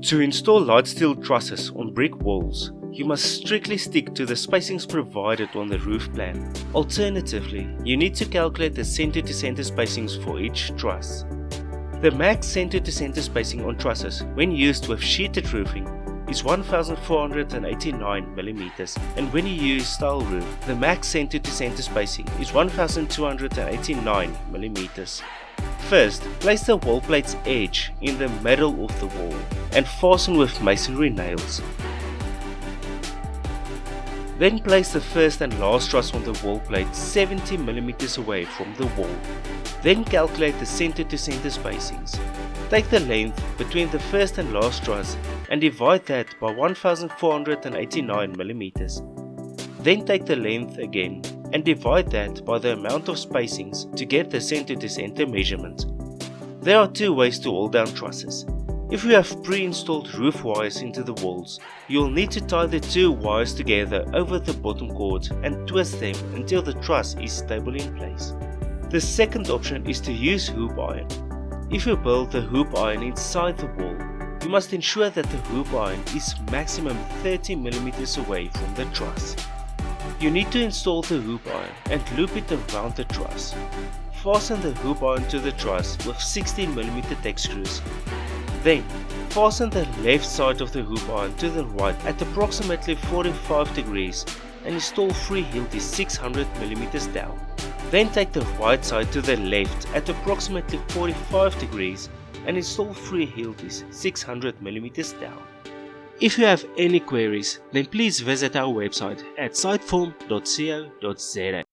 To install light steel trusses on brick walls, you must strictly stick to the spacings provided on the roof plan. Alternatively, you need to calculate the center to center spacings for each truss. The max center to center spacing on trusses when used with sheeted roofing is 1489 mm, and when you use tile roof, the max center to center spacing is 1289 mm. First, place the wall plate's edge in the middle of the wall and fasten with masonry nails. Then place the first and last truss on the wall plate 70 mm away from the wall. Then calculate the center to center spacings. Take the length between the first and last truss and divide that by 1489 mm. Then take the length again and divide that by the amount of spacings to get the center to center measurement. There are two ways to hold down trusses. If you have pre-installed roof wires into the walls, you will need to tie the two wires together over the bottom cord and twist them until the truss is stable in place. The second option is to use hoop iron. If you build the hoop iron inside the wall, you must ensure that the hoop iron is maximum 30 mm away from the truss. You need to install the hoop iron and loop it around the truss. Fasten the hoop iron to the truss with 16 mm Tek screws. Then, fasten the left side of the hoop iron to the right at approximately 45 degrees and install freeheel 600 mm down. Then take the right side to the left at approximately 45 degrees and install freeheel 600 mm down. If you have any queries, then please visit our website at siteform.co.za.